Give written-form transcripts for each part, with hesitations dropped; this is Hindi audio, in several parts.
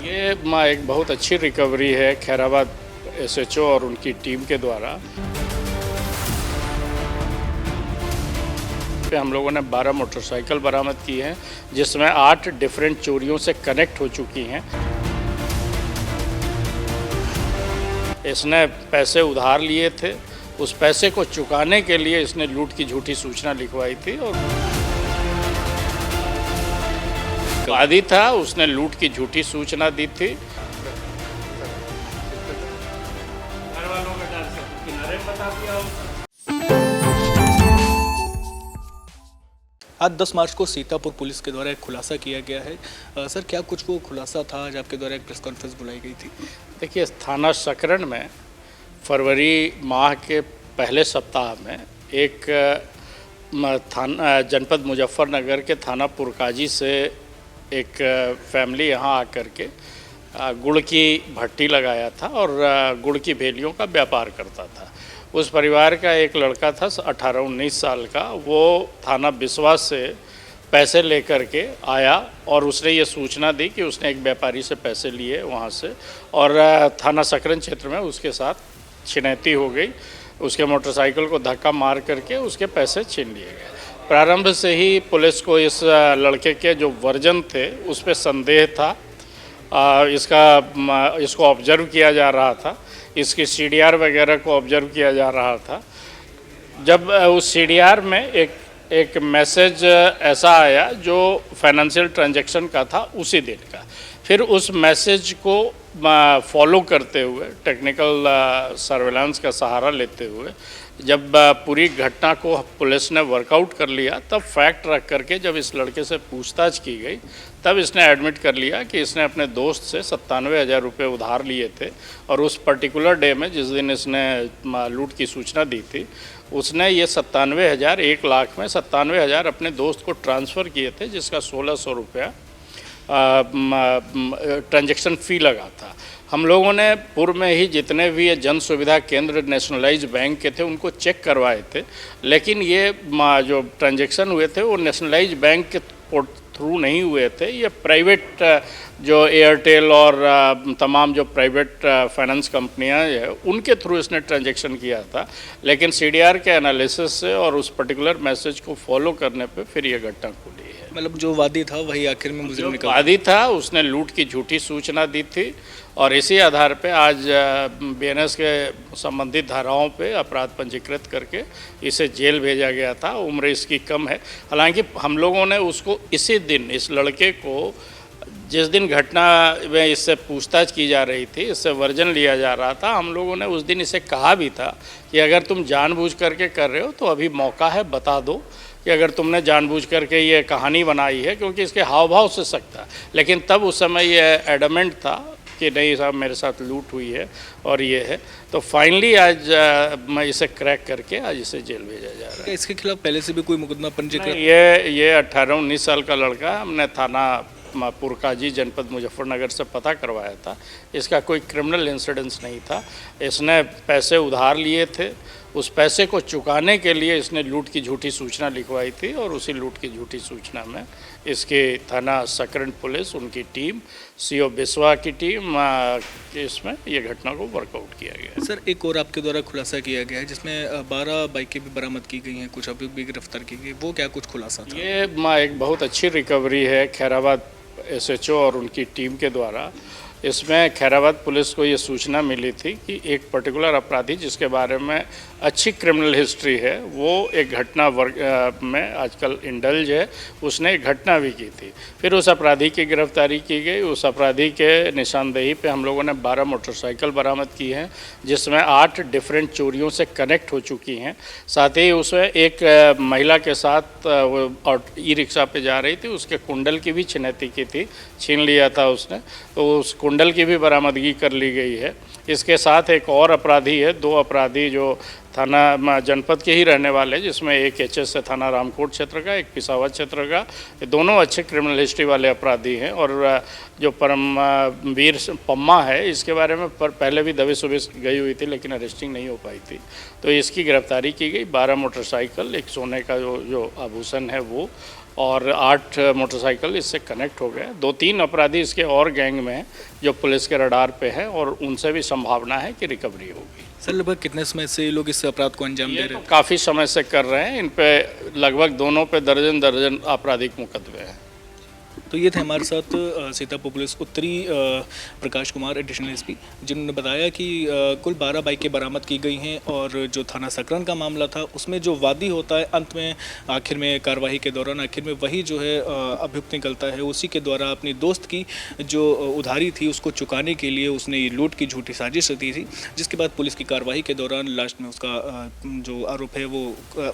ये एक बहुत अच्छी रिकवरी है खैराबाद एसएचओ और उनकी टीम के द्वारा। पे हम लोगों ने 12 मोटरसाइकिल बरामद की हैं, जिसमें 8 डिफरेंट चोरियों से कनेक्ट हो चुकी हैं। इसने पैसे उधार लिए थे, उस पैसे को चुकाने के लिए इसने लूट की झूठी सूचना लिखवाई थी और वादी था, उसने लूट की झूठी सूचना दी थी। घर वालों का डर से किनारे बता दिया होगा। आज 10 मार्च को सीतापुर पुलिस के द्वारा एक खुलासा किया गया है। सर, क्या कुछ वो खुलासा था आज आपके द्वारा एक प्रेस कॉन्फ्रेंस बुलाई गई थी? देखिए, थाना सकरण में फरवरी माह के पहले सप्ताह में एक थाना जनपद मुजफ्फरनगर के थाना पुरकाजी से एक फैमिली यहाँ आकर के गुड़ की भट्टी लगाया था और गुड़ की भेलियों का व्यापार करता था। उस परिवार का एक लड़का था 18-19 साल का, वो थाना बिस्वा से पैसे लेकर के आया और उसने ये सूचना दी कि उसने एक व्यापारी से पैसे लिए वहाँ से, और थाना सकरन क्षेत्र में उसके साथ छिनैती हो गई। उसके मोटरसाइकिल को धक्का मार करके उसके पैसे छीन लिए गए। प्रारंभ से ही पुलिस को इस लड़के के जो वर्जन थे उस पर संदेह था। इसको ऑब्जर्व किया जा रहा था, इसकी सीडीआर वगैरह को ऑब्जर्व किया जा रहा था। जब उस सीडीआर में एक मैसेज ऐसा आया जो फाइनेंशियल ट्रांजैक्शन का था उसी दिन का, फिर उस मैसेज को फॉलो करते हुए टेक्निकल सर्वेलेंस का सहारा लेते हुए जब पूरी घटना को पुलिस ने वर्कआउट कर लिया, तब फैक्ट रख करके जब इस लड़के से पूछताछ की गई, तब इसने एडमिट कर लिया कि इसने अपने दोस्त से 97,000 रुपये उधार लिए थे और उस पर्टिकुलर डे में जिस दिन इसने लूट की सूचना दी थी, उसने ये 97,000 1 लाख में 97,000 अपने दोस्त को ट्रांसफ़र किए थे, जिसका 1,600 रुपया ट्रांजैक्शन फ़ी लगा था। हम लोगों ने पूर्व में ही जितने भी ये जन सुविधा केंद्र नेशनलाइज बैंक के थे उनको चेक करवाए थे, लेकिन ये जो ट्रांजैक्शन हुए थे वो नेशनलाइज बैंक के थ्रू नहीं हुए थे। ये प्राइवेट जो एयरटेल और तमाम जो प्राइवेट फाइनेंस कंपनियां हैं उनके थ्रू इसने ट्रांजैक्शन किया था, लेकिन सीडीआर के एनालिसिस से और उस पर्टिकुलर मैसेज को फॉलो करने पे फिर ये घटना खुली है। मतलब जो वादी था वही आखिर में मुझे निकला। वादी था, उसने लूट की झूठी सूचना दी थी और इसी आधार पे आज बीएनएस के संबंधित धाराओं पे अपराध पंजीकृत करके इसे जेल भेजा गया था। उम्र इसकी कम है, हालांकि हम लोगों ने उसको इसी दिन, इस लड़के को जिस दिन घटना में इससे पूछताछ की जा रही थी, इससे वर्जन लिया जा रहा था, हम लोगों ने उस दिन इसे कहा भी था कि अगर तुम जानबूझ करके कर रहे हो तो अभी मौका है, बता दो कि अगर तुमने जानबूझ करके ये कहानी बनाई है, क्योंकि इसके हाव भाव से सकता। लेकिन तब उस समय ये एडमेंट था कि नहीं साहब, मेरे साथ लूट हुई है और ये है। तो फाइनली आज मैं इसे क्रैक करके आज इसे जेल भेजा जा रहा है। इसके खिलाफ पहले से भी कोई मुकदमा पंजीकृत? ये 18-19 साल का लड़का, हमने थाना पुरकाजी जनपद मुजफ्फरनगर से पता करवाया था। इसका कोई क्रिमिनल इंसिडेंस नहीं था। इसने पैसे उधार लिए थे, उस पैसे को चुकाने के लिए इसने लूट की झूठी सूचना लिखवाई थी और उसी लूट की झूठी सूचना में इसके थाना सकरन पुलिस, उनकी टीम, सीओ बिस्वा की टीम, इसमें ये घटना को वर्कआउट किया गया। सर, एक और आपके द्वारा खुलासा किया गया है जिसमें 12 बाइकें भी बरामद की गई हैं, कुछ अभी भी गिरफ्तार की गई, वो क्या कुछ खुलासा था? ये एक बहुत अच्छी रिकवरी है खैराबाद एसएचओ और उनकी टीम के द्वारा। इसमें खैराबाद पुलिस को ये सूचना मिली थी कि एक पर्टिकुलर अपराधी जिसके बारे में अच्छी क्रिमिनल हिस्ट्री है, वो एक घटना में आजकल इंडल्ज है, उसने एक घटना भी की थी। फिर उस अपराधी की गिरफ्तारी की गई। उस अपराधी के निशानदेही पे हम लोगों ने 12 मोटरसाइकिल बरामद की हैं, जिसमें 8 डिफरेंट चोरियों से कनेक्ट हो चुकी हैं। साथ ही उसमें एक महिला के साथ वो ई रिक्शा पे जा रही थी, उसके कुंडल की भी छिनैती की थी, छीन लिया था उसने, तो उस कुंडल की भी बरामदगी कर ली गई है। इसके साथ एक और अपराधी है, 2 अपराधी जो थाना जनपद के ही रहने वाले, जिसमें एक एचएस है थाना रामकोट क्षेत्र का, एक पिसावर क्षेत्र का। ये दोनों अच्छे क्रिमिनल हिस्ट्री वाले अपराधी हैं। और जो परमवीर पम्मा है, इसके बारे में पहले भी दबिश उबिश गई हुई थी, लेकिन अरेस्टिंग नहीं हो पाई थी, तो इसकी गिरफ्तारी की गई। 12 मोटरसाइकिल, एक सोने का जो आभूषण है वो, और 8 मोटरसाइकिल इससे कनेक्ट हो गए। 2-3 अपराधी इसके और गैंग में हैं जो पुलिस के रडार पे है और उनसे भी संभावना है कि रिकवरी होगी। सर लगभग कितने समय से ये लोग इस अपराध को अंजाम दे ये रहे तो हैं? काफ़ी समय से कर रहे हैं। इन पे लगभग दोनों पे दर्जन आपराधिक मुकदमे हैं। तो ये थे हमारे साथ सीतापुर पुलिस उत्तरी प्रकाश कुमार एडिशनल एसपी, जिन्होंने बताया कि कुल 12 बाइकें बरामद की गई हैं और जो थाना सकरन का मामला था उसमें जो वादी होता है अंत में आखिर में कार्रवाई के दौरान आखिर में वही जो है अभियुक्त निकलता है। उसी के द्वारा अपनी दोस्त की जो उधारी थी उसको चुकाने के लिए उसने ये लूट की झूठी साजिश रची थी, जिसके बाद पुलिस की कार्रवाई के दौरान लास्ट में उसका जो आरोप है वो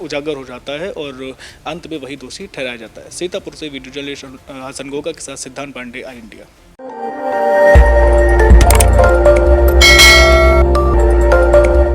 उजागर हो जाता है और अंत में वही दोषी ठहराया जाता है। सीतापुर से वीडियो जर्नलिस्ट हसन गोगा के साथ सिद्धांत पांडे, आई इंडिया।